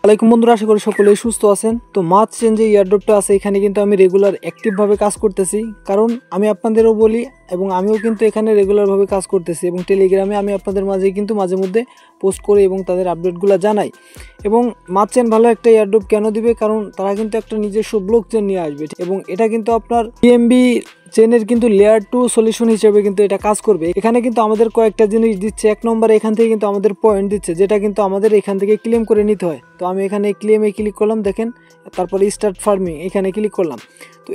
আসসালামাইকুম বন্ধুরা, আশা করি সকলেই সুস্থ আছেন। তো মাছ চেন যে ইয়ারড্রপটা আছে এখানে কিন্তু আমি রেগুলার অ্যাক্টিভভাবে কাজ করতেছি, কারণ আমি আপনাদেরও বলি এবং আমিও কিন্তু এখানে রেগুলারভাবে কাজ করতেছি এবং টেলিগ্রামে আমি আপনাদের মাঝে কিন্তু মাঝে মধ্যে পোস্ট করি এবং তাদের আপডেটগুলো জানাই। এবং মাছ চেন ভালো একটা ইয়ারড্রপ কেন দিবে, কারণ তারা কিন্তু একটা নিজস্ব ব্লক চেন নিয়ে আসবে এবং এটা কিন্তু আপনার বিএমবি চেনের কিন্তু লেয়ার 2 সলিউশন হিসেবে কিন্তু এটা কাজ করবে। এখানে কিন্তু আমাদের কয়েকটা জিনিস দিচ্ছে। এক নম্বরে এখান থেকে কিন্তু আমাদের পয়েন্ট দিচ্ছে, যেটা কিন্তু আমাদের এখান থেকে ক্লেম করে নিতে হয়। তো আমি এখানে ক্লেমে ক্লিক করলাম, দেখেন, তারপরে স্টার্ট ফার্মিং এখানে ক্লিক করলাম। তো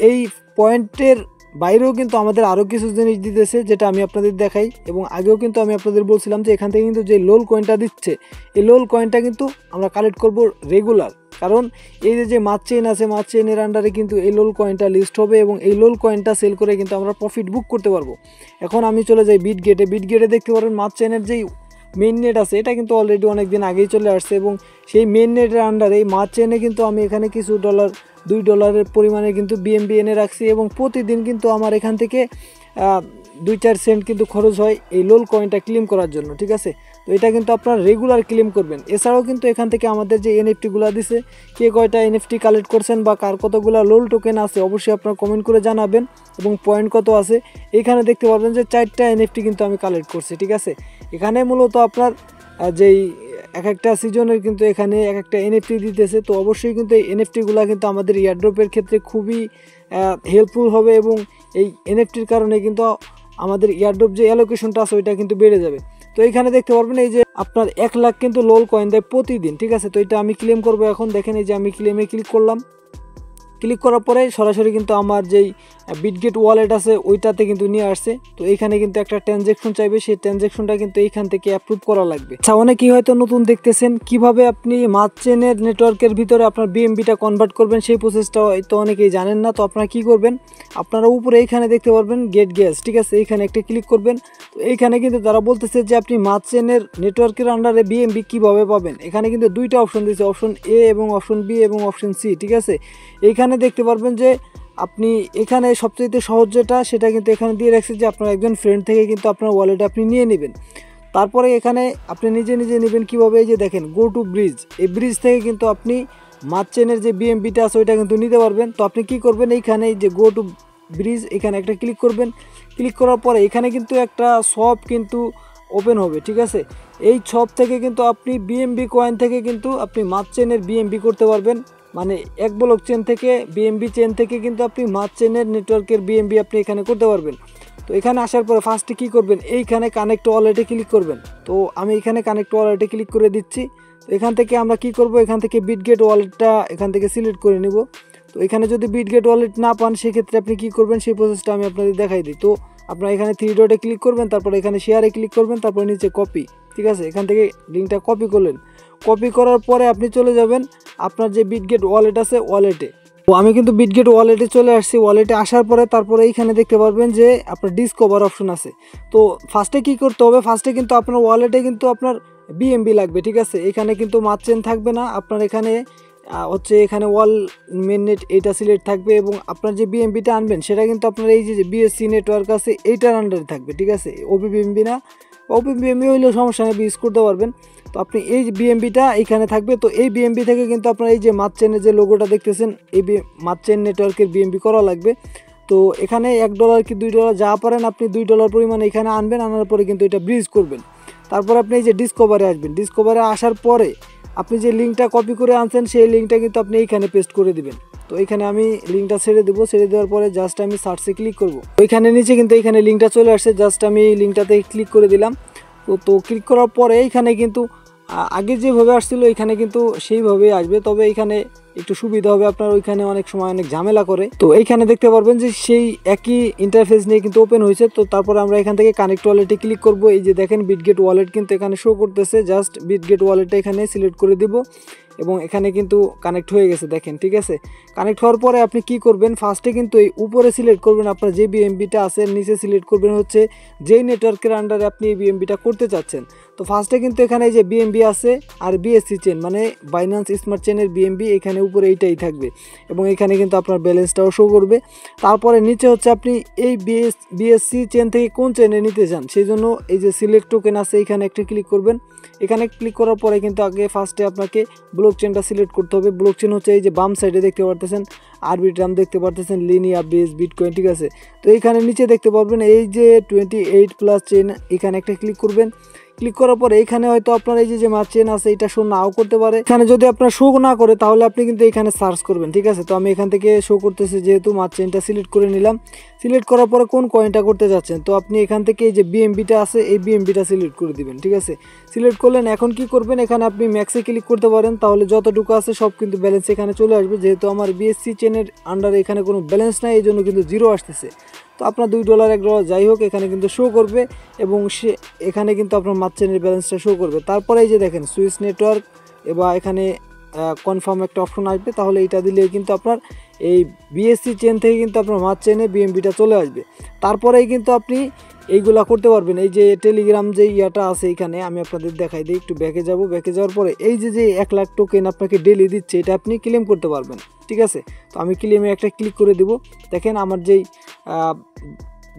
এই পয়েন্টের বাইরেও কিন্তু আমাদের আরও কিছু জিনিস দিতেছে, যেটা আমি আপনাদের দেখাই। এবং আগেও কিন্তু আমি আপনাদের বলছিলাম যে এখান থেকে কিন্তু যে লোল কয়েনটা দিচ্ছে, এই লোল কয়েনটা কিন্তু আমরা কালেক্ট করব রেগুলার, কারণ এই যে মাছ চেইন আছে, মাছ চেইনের আন্ডারে কিন্তু এই লোল কয়েনটা লিস্ট হবে এবং এই লোল কয়েনটা সেল করে কিন্তু আমরা প্রফিট বুক করতে পারবো। এখন আমি চলে যাই বিটগেটে দেখতে পারেন মাছ চেইনের যেই মেইন নেট আছে এটা কিন্তু অলরেডি অনেক দিন আগেই চলে আসছে এবং সেই মেইন নেটের আন্ডারে মাছ চেইনে কিন্তু আমি এখানে কিছু $2 পরিমাণে কিন্তু বিএমবি এনে রাখছি এবং প্রতিদিন কিন্তু আমার এখান থেকে 2-4 সেন্ট কিন্তু খরচ হয় এই লোল কয়েনটা ক্লেম করার জন্য, ঠিক আছে। তো এটা কিন্তু আপনারা রেগুলার ক্লেম করবেন। এছাড়াও কিন্তু এখান থেকে আমাদের যে এনএফটিগুলো দিছে, কে কয়টা এনএফটি কালেক্ট করছেন বা কার কতগুলো লোল টোকেন আছে অবশ্যই আপনারা কমেন্ট করে জানাবেন এবং পয়েন্ট কত আছে। এখানে দেখতে পারবেন যে 4টা এনএফটি কিন্তু আমি কালেক্ট করছি, ঠিক আছে। এখানে মূলত আপনার যেই এক একটা সিজনের কিন্তু এখানে এক একটা এনএফটি দিতেছে। তো অবশ্যই কিন্তু এই এনএফটিগুলো কিন্তু আমাদের ইয়ারড্রপের ক্ষেত্রে খুবই হেল্পফুল হবে এবং এই এনএফটির কারণে কিন্তু আমাদের ইয়ারড্রপ যে অ্যালোকেশনটা আছে ওইটা কিন্তু বেড়ে যাবে। তো এইখানে দেখতে পারবেন এই যে আপনার 1 লাখ কিন্তু লোল কয়েন দেয় প্রতিদিন, ঠিক আছে। তো এটা আমি ক্লেম করব এখন। দেখেন এই যে আমি ক্লেমে ক্লিক করলাম, ক্লিক করার পরে সরাসরি কিন্তু আমার যেই বিটগেট ওয়ালেট আছে ওইটাতে কিন্তু নিয়ে আসছে। তো এইখানে কিন্তু একটা ট্রানজ্যাকশন চাইবে, সেই ট্রানজ্যাকশনটা কিন্তু এইখান থেকে অ্যাপ্রুভ করা লাগবে। আচ্ছা, অনেকেই হয়তো নতুন দেখতেছেন কিভাবে আপনি মাছ চেনের নেটওয়ার্কের ভিতরে আপনার বিএমবিটা কনভার্ট করবেন, সেই প্রসেসটা হয়তো অনেকেই জানেন না। তো আপনারা কি করবেন, আপনারা উপরে এইখানে দেখতে পারবেন গেট গ্যাস, ঠিক আছে, এইখানে একটা ক্লিক করবেন। তো এইখানে কিন্তু তারা বলতেছে যে আপনি মাছ চেনের নেটওয়ার্কের আন্ডারে বিএমবি কিভাবে পাবেন। এখানে কিন্তু 2টা অপশন দিয়েছে, অপশন এ এবং অপশন বি এবং অপশন সি, ঠিক আছে। এইখানে দেখতে পারবেন যে আপনি এখানে সবচেয়ে সহজ যেটা সেটা কিন্তু এখানে দিয়ে রাখছে যে আপনার একজন ফ্রেন্ড থেকে কিন্তু আপনার ওয়ালেটে আপনি নিয়ে নেবেন। তারপরে এখানে আপনি নিজে নেবেন কীভাবে, এই যে দেখেন গো টু ব্রিজ, এই ব্রিজ থেকে কিন্তু আপনি মাছ চেনের যে বিএমবিটা আছে ওইটা কিন্তু নিতে পারবেন। তো আপনি কি করবেন, এইখানে যে গো টু ব্রিজ এখানে একটা ক্লিক করবেন। ক্লিক করার পরে এখানে কিন্তু একটা শপ কিন্তু ওপেন হবে, ঠিক আছে। এই শপ থেকে কিন্তু আপনি বিএমবি কয়েন থেকে কিন্তু আপনি মাছ চেনের বিএমবি করতে পারবেন, মানে এক ব্লক চেন থেকে বিএমবি চেন থেকে কিন্তু আপনি মাছ চেনের নেটওয়ার্কের বিএমবি আপনি এখানে করতে পারবেন। তো এখানে আসার পরে ফার্স্টে কী করবেন, এইখানে কানেক্ট ওয়ালেটে ক্লিক করবেন। তো আমি এখানে কানেক্ট ওয়ালেটে ক্লিক করে দিচ্ছি। তো এখান থেকে আমরা কি করব, এখান থেকে বিটগেট ওয়ালেটটা এখান থেকে সিলেক্ট করে নেব। তো এখানে যদি বিটগেট ওয়ালেট না পান সেক্ষেত্রে আপনি কি করবেন সেই প্রসেসটা আমি আপনাদের দেখাই দিই। তো আপনারা এখানে 3 ডটে ক্লিক করবেন, তারপর এখানে শেয়ারে ক্লিক করবেন, তারপর নিচে কপি, ঠিক আছে। এখান থেকে লিঙ্কটা কপি করলেন। কপি করার পরে আপনি চলে যাবেন আপনার যে বিটগেট ওয়ালেট আছে ওয়ালেটে। তো আমি কিন্তু বিটগেট ওয়ালেটে চলে আসছি। ওয়ালেটে আসার পরে তারপরে এইখানে দেখতে পারবেন যে আপনার ডিসকভার অপশন আছে। তো ফার্স্টে কি করতে হবে, ফার্স্টে কিন্তু আপনার ওয়ালেটে কিন্তু আপনার বিএমবি লাগবে, ঠিক আছে। এখানে কিন্তু মাছ চেন থাকবে না, আপনার এখানে এখানে ওয়াল মেন নেট এইটা সিলেক্ট থাকবে এবং আপনার যে বিএমবিটা আনবেন সেটা কিন্তু আপনার এই যে বিএসসি নেটওয়ার্ক আছে এইটার আন্ডারে থাকবে, ঠিক আছে। ওপি বিএমবি না, ওপি বিএমবি হইলেও সমস্যা নেই, ইউজ করতে পারবেন। তো আপনি এই বিএমবিটা এইখানে থাকবে। তো এই বিএমবি থেকে কিন্তু আপনার এই যে মাছ চেনের যে লোগোটা দেখতেছেন এই মাছ চেন নেটওয়ার্কের বিএমবি করা লাগবে। তো এখানে $1 কি $2 যা পারেন আপনি $2 পরিমাণে এখানে আনবেন, আনার পরে কিন্তু এটা ব্রিজ করবেন। তারপর আপনি এই যে ডিসকভারে আসবেন। ডিসকভারে আসার পরে আপনি যে লিঙ্কটা কপি করে আনছেন সেই লিঙ্কটা কিন্তু আপনি এইখানে পেস্ট করে দিবেন। তো এখানে আমি লিঙ্কটা ছেড়ে দেবো, ছেড়ে দেওয়ার পরে জাস্ট আমি সার্চে ক্লিক করব। ওইখানে নিচে কিন্তু এইখানে লিঙ্কটা চলে আসছে, জাস্ট আমি এই লিঙ্কটাতে ক্লিক করে দিলাম। তো ক্লিক করার পরে এইখানে কিন্তু আগে যেভাবে আসছিল এখানে কিন্তু সেইভাবেই আসবে, তবে এখানে একটু সুবিধা হবে আপনার, ওইখানে অনেক সময় অনেক ঝামেলা করে। তো এইখানে দেখতে পারবেন যে সেই একই ইন্টারফেস নিয়ে কিন্তু ওপেন হয়েছে। তো তারপরে আমরা এখান থেকে কানেক্ট ওয়ালেটে ক্লিক করব। এই যে দেখেন বিটগেট ওয়ালেট কিন্তু এখানে শো করতেছে, জাস্ট বিটগেট ওয়ালেটটা এখানে সিলেক্ট করে দিব এবং এখানে কিন্তু কানেক্ট হয়ে গেছে, দেখেন, ঠিক আছে। কানেক্ট হওয়ার পরে আপনি কি করবেন, ফার্স্টে কিন্তু এই উপরে সিলেক্ট করবেন আপনার যে বিএমবিটা আছে, নিচে সিলেক্ট করবেন হচ্ছে যেই নেটওয়ার্কের আন্ডারে আপনি এই বিএমবিটা করতে চাচ্ছেন। তো ফার্স্টে কিন্তু এখানে এই যে বিএমবি আছে আর বিএসসি চেন মানে বাইন্যান্স স্মার্ট চেনের বিএমবি এখানে উপরে এইটাই থাকবে এবং এখানে কিন্তু আপনার ব্যালেন্সটাও শো করবে। তারপরে নিচে হচ্ছে আপনি এই বিএসসি চেন থেকে কোন চেনে নিতে চান সেই জন্য এই যে সিলেক্ট টোকেন আছে এখানে একটা ক্লিক করবেন। এখানে ক্লিক করার পরে কিন্তু আগে ফার্স্টে আপনাকে ব্লক চেনটা সিলেক্ট করতে হবে। ব্লক চেন হচ্ছে এই যে বাম সাইডে দেখতে পারতেছেন আরবিট্রাম দেখতে পারতেছেন, লিনিয়া, বেস, বিটকয়েন, ঠিক আছে। তো এইখানে নিচে দেখতে পারবেন এই যে 28+ চেন এখানে একটা ক্লিক করবেন। ক্লিক করার পরে এখানে হয়তো আপনার এই যে মাছ চেন আছে এটা শো নাও করতে পারে। এখানে যদি আপনার শো না করে তাহলে আপনি কিন্তু এখানে সার্চ করবেন, ঠিক আছে। তো আমি এখান থেকে শো করতেছি যেহেতু মাছ চেনটা সিলেক্ট করে নিলাম। সিলেক্ট করার পরে কোন কয়েনটা করতে যাচ্ছেন তো আপনি এখান থেকে এই যে বিএমবিটা আছে এই বিএমবিটা সিলেক্ট করে দিবেন, ঠিক আছে। সিলেক্ট করলেন, এখন কি করবেন এখানে আপনি ম্যাক্সে ক্লিক করতে পারেন, তাহলে যতটুকু আছে সব কিন্তু ব্যালেন্স এখানে চলে আসবে। যেহেতু আমার বিএসসি চেনের আন্ডারে এখানে কোনো ব্যালেন্স নাই এই জন্য কিন্তু জিরো আসতেছে। তো আপনার $2 $1 যাই হোক এখানে কিন্তু শো করবে এবং সে এখানে কিন্তু আপনার মাছ চেনের ব্যালেন্সটা শো করবে। তারপরে এই যে দেখেন সুইচ নেটওয়ার্ক এবার এখানে কনফার্ম একটা অপশন আসবে, তাহলে এটা দিলে কিন্তু আপনার এই বিএসসি চেন থেকে কিন্তু আপনার মাছ চেনে বিএমবিটা চলে আসবে। তারপরেই কিন্তু আপনি এইগুলা করতে পারবেন। এই যে টেলিগ্রাম যে ইয়াটা আছে এখানে আমি আপনাদের দেখাই দিই, একটু ব্যাকে যাব। ব্যাকে যাওয়ার পরে এই যে 1 লাখ টোকেন আপনাকে ডেলি দিচ্ছে এটা আপনি ক্লেম করতে পারবেন, ঠিক আছে। তো আমি ক্লেমে একটা ক্লিক করে দিব। দেখেন আমার যেই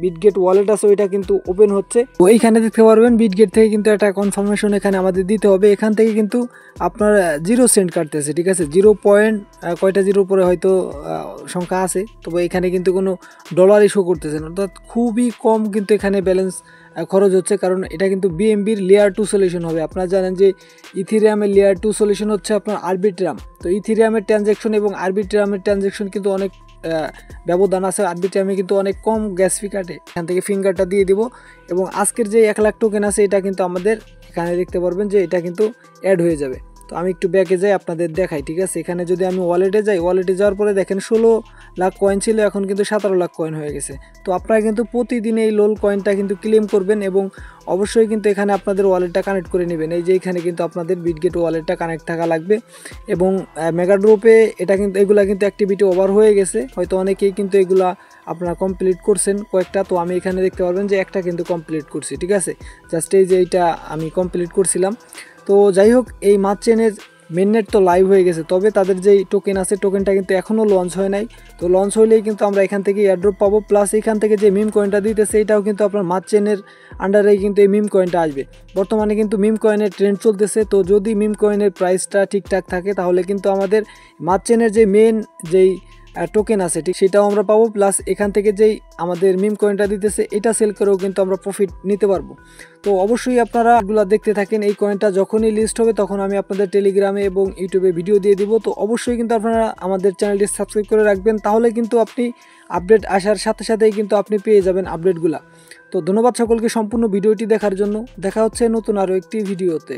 বিটগেট ওয়ালেট আছে ওইটা কিন্তু ওপেন হচ্ছে। তো এইখানে দেখতে পারবেন বিটগেট থেকে কিন্তু একটা কনফার্মেশন এখানে আমাদের দিতে হবে। এখান থেকে কিন্তু আপনার 0 সেন্ট কাটতেছে, ঠিক আছে। 0 পয়েন্ট কয়টা জিরোর পরে হয়তো সংখ্যা আছে, তবে এখানে কিন্তু কোনো ডলারই শো করতেছে না, অর্থাৎ খুবই কম কিন্তু এখানে ব্যালেন্স খরচ হচ্ছে, কারণ এটা কিন্তু বিএমবির লেয়ার 2 সলিউশন হবে। আপনারা জানেন যে ইথিরিয়ামের লেয়ার 2 সলিউশন হচ্ছে আপনার আরবিট্রাম। তো ইথিরিয়ামের ট্রানজ্যাকশন এবং আরবিট্রামের ট্রানজ্যাকশন কিন্তু অনেক ব্যবধান আছে। আরবিট্রামে কিন্তু অনেক কম গ্যাস ফি কাটে। এখান থেকে ফিঙ্গারটা দিয়ে দিব এবং আজকের যে 1 লাখ টোকেন আছে এটা কিন্তু আমাদের এখানে দেখতে পারবেন যে এটা কিন্তু অ্যাড হয়ে যাবে। তো আমি একটু ব্যাকে যাই আপনাদের দেখাই, ঠিক আছে। এখানে যদি আমি ওয়ালেটে যাই, ওয়ালেটে যাওয়ার পরে দেখেন 16 লাখ কয়েন ছিল, এখন কিন্তু 17 লাখ কয়েন হয়ে গেছে। তো আপনারা কিন্তু প্রতিদিন এই লোল কয়েনটা কিন্তু ক্লেম করবেন এবং অবশ্যই কিন্তু এখানে আপনাদের ওয়ালেটটা কানেক্ট করে নেবেন। এই যে এখানে কিন্তু আপনাদের বিটগেট ওয়ালেটটা কানেক্ট থাকা লাগবে এবং মেগাড্রপে এটা কিন্তু এগুলা কিন্তু অ্যাক্টিভিটি ওভার হয়ে গেছে, হয়তো অনেকেই কিন্তু এগুলা আপনারা কমপ্লিট করছেন কয়েকটা। তো আমি এখানে দেখতে পারবেন যে একটা কিন্তু কমপ্লিট করছি, ঠিক আছে। জাস্ট এই যে এইটা আমি কমপ্লিট করছিলাম। তো যাই হোক এই মাছ চেনের মেননেট তো লাইভ হয়ে গেছে, তবে তাদের যেই টোকেন আছে টোকেনটা কিন্তু এখনও লঞ্চ হয় নাই। তো লঞ্চ হইলেই কিন্তু আমরা এখান থেকে এয়ারড্রপ পাবো, প্লাস এখান থেকে যে মিম কয়েনটা দিতেছে এটাও কিন্তু আপনার মাছ চেনের আন্ডারেই কিন্তু এই মিম কয়েনটা আসবে। বর্তমানে কিন্তু মিম কয়েনের ট্রেন্ড চলতেছে, তো যদি মিম কয়েনের প্রাইসটা ঠিকঠাক থাকে তাহলে কিন্তু আমাদের মাছ চেনের যে মেন যেই টোকেন আছে ঠিক সেটাও আমরা পাবো, প্লাস এখান থেকে যেই আমাদের মিম কয়েনটা দিতেছে এটা সেল করেও কিন্তু আমরা প্রফিট নিতে পারবো। তো অবশ্যই আপনারা এগুলো দেখতে থাকেন। এই কয়েনটা যখনই লিস্ট হবে তখন আমি আপনাদের টেলিগ্রামে এবং ইউটিউবে ভিডিও দিয়ে দিব। তো অবশ্যই কিন্তু আপনারা আমাদের চ্যানেলটি সাবস্ক্রাইব করে রাখবেন, তাহলে কিন্তু আপনি আপডেট আসার সাথে সাথেই কিন্তু আপনি পেয়ে যাবেন আপডেটগুলো। তো ধন্যবাদ সকলকে সম্পূর্ণ ভিডিওটি দেখার জন্য। দেখা হচ্ছে নতুন আরও একটি ভিডিওতে।